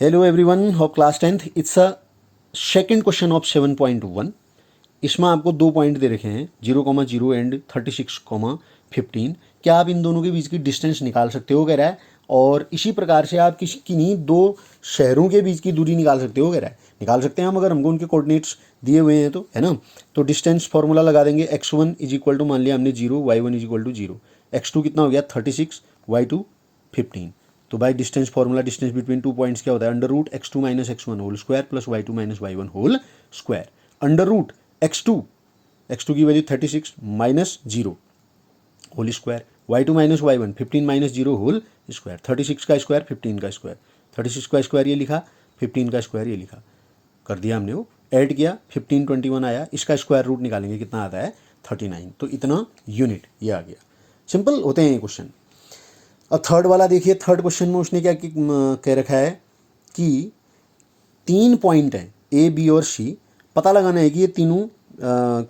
Hello everyone of class 10th। It's a second question of 7.1। इसमें आपको 2 point दे रखे हैं 0,0 एंड 36,15। क्या आप इन दोनों के बीच की डिस्टेंस निकाल सकते हो कह रहा है, और इसी प्रकार से आप किसी किन्हीं दो शहरों के बीच की दूरी निकाल सकते हो कह रहा है। निकाल सकते हैं हम अगर हमको उनके कोऑर्डिनेट्स दिए हुए हैं तो, है ना। तो डिस्टेंस फॉर्मूला लगा देंगे। x1 इज इक्वल टू, मान लिया हमने 0, y1 is equal to 0, x2 कितना हो गया 36, y2 15। तो by distance formula distance between 2 points क्या होता है, under root x2 minus x1 whole square plus y2 minus y1 whole square. Under root x2 की value 36 minus 0 whole square, y2 minus y1 15 minus 0 whole square. 36 का square 15 का square, 36 का square ये लिखा, 15 का स्क्वायर ये लिखा, कर दिया हमने। वो ऐड किया 15 21 आया, इसका स्क्वायर रूट निकालेंगे कितना आता है 39। तो इतना यूनिट ये आ गया। सिंपल होते हैं ये क्वेश्चन। अब थर्ड वाला देखिए। थर्ड क्वेश्चन में उसने क्या कह रखा है कि 3 पॉइंट हैं ए बी और सी, पता लगाना है कि ये तीनों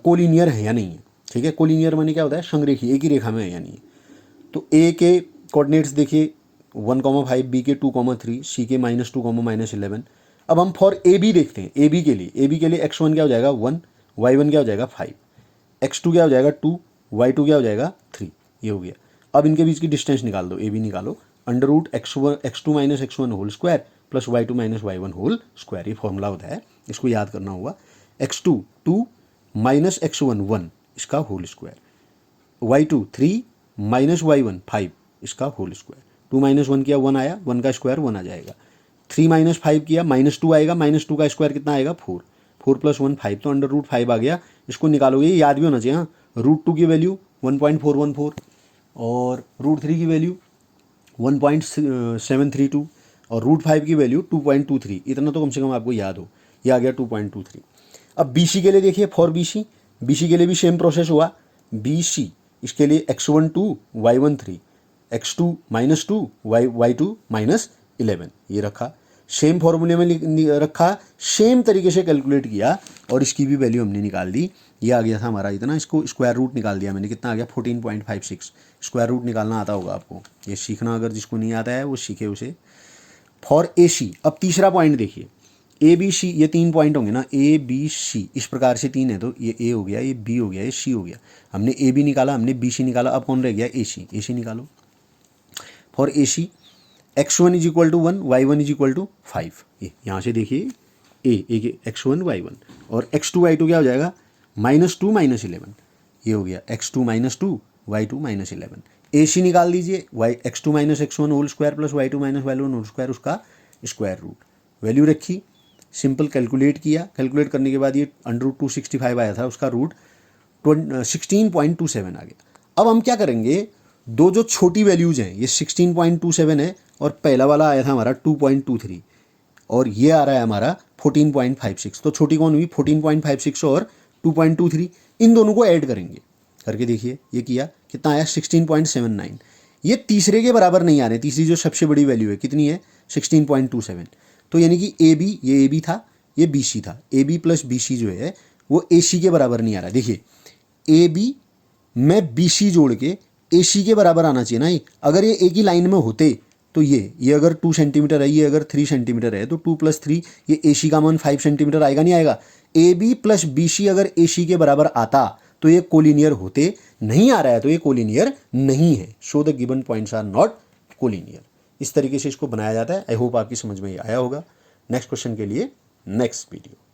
कोलिनियर है या नहीं है। ठीक है, कोलिनियर माने क्या होता है, संरेखी, एक ही रेखा में है या नहीं है। तो ए के कोऑर्डिनेट्स देखिए 1,5, बी के 2,3, सी के -2, -11। अब हम फॉर ए बी देखते हैं। ए बी के लिए x1 क्या हो जाएगा 1, y1 क्या हो जाएगा 5, x2 क्या हो जाएगा 2, y2 क्या हो जाएगा 3। ये हो गया। अब इनके बीच की डिस्टेंस निकाल दो, ए बी निकालो। Under root x2 minus x1 whole square plus y2 minus y1 whole square, ये फॉर्मूला होता है, इसको याद करना होगा। x2 2 माइनस x1 1, इसका whole square, y2 3 minus y1 5, इसका होल स्क्वायर। 2 माइनस 1 किया 1 आया, 1 का स्क्वायर 1 आ जाएगा। 3 माइनस 5 किया -2 आएगा, -2 का स्क्वायर कितना आएगा 4, 4 प्लस 1 5, तो अंडर रूट 5 आ गया। इसको निकालोगे, ये याद भी होना चाहिए। हाँ, रूट 2 की वैल्यू 1.414 और रूट 3 की वैल्यू 1.732 और रूट 5 की वैल्यू 2.23। इतना तो कम से कम आपको याद हो। ये आ गया 2.23। अब बी सी के लिए देखिए, फॉर बी सी के लिए भी सेम प्रोसेस हुआ। बी सी, इसके लिए x1 2 y1 3, x2 -2 y2 -11, ये रखा, सेम फॉर्मूले में रखा, सेम तरीके से कैलकुलेट किया और इसकी भी वैल्यू हमने निकाल दी। ये आ गया था हमारा इतना। इसको स्क्वायर रूट निकाल दिया मैंने, कितना आ गया 14.56। स्क्वायर रूट निकालना आता होगा आपको, ये सीखना, अगर जिसको नहीं आता है वो सीखे उसे। फॉर ए सी, अब तीसरा पॉइंट देखिए, ए बी सी, ये 3 पॉइंट होंगे ना, ए बी सी, इस प्रकार से 3 है, तो ये ए हो गया, ये बी हो गया, ये सी हो गया। हमने ए बी निकाला, हमने बी सी निकाला, अब कौन रह गया ए सी निकालो। For A C x1 is equal to 1, y1 is equal to 5। ये यहाँ से देखिए ए x1 y1 और x2 y2 क्या हो जाएगा -2 -11, ये हो गया x2 -2 y2 -11। ए सी निकाल दीजिए, x2 minus x1 whole square plus y2 minus y1 whole square, उसका स्क्वायर रूट, वैल्यू रखी, सिंपल कैलकुलेट किया। कैलकुलेट करने के बाद ये √265 आया था, उसका रूट 16.27 आ गया। अब हम क्या करेंगे, दो जो छोटी वैल्यूज हैं, ये 16.27 है और पहला वाला आया था हमारा 2.23 और ये आ रहा है हमारा 14.56। तो छोटी कौन हुई 14.56 और 2.23, इन दोनों को ऐड करेंगे। करके देखिए, ये किया, कितना आया 16.79। ये तीसरे के बराबर नहीं आ रहे, तीसरी जो सबसे बड़ी वैल्यू है कितनी है 16.27। तो यानी कि ए बी, ये ए बी था, ये बी सी था, A B plus B C जो है वो ए सी के बराबर नहीं आ रहा। देखिए ए बी में बी सी जोड़ के ए सी के बराबर आना चाहिए ना। अगर ये एक ही लाइन में होते तो ये अगर 2 सेंटीमीटर है, ये अगर 3 सेंटीमीटर है, तो 2 + 3, ये ए सी का मान 5 सेंटीमीटर आएगा, नहीं आएगा। A B plus B C अगर ए सी के बराबर आता तो ये कोलिनियर होते, नहीं आ रहा है तो ये कोलिनियर नहीं है। So the given points are not collinear. इस तरीके से इसको बनाया जाता है। आई होप आपकी समझ में आया होगा। नेक्स्ट क्वेश्चन के लिए नेक्स्ट वीडियो।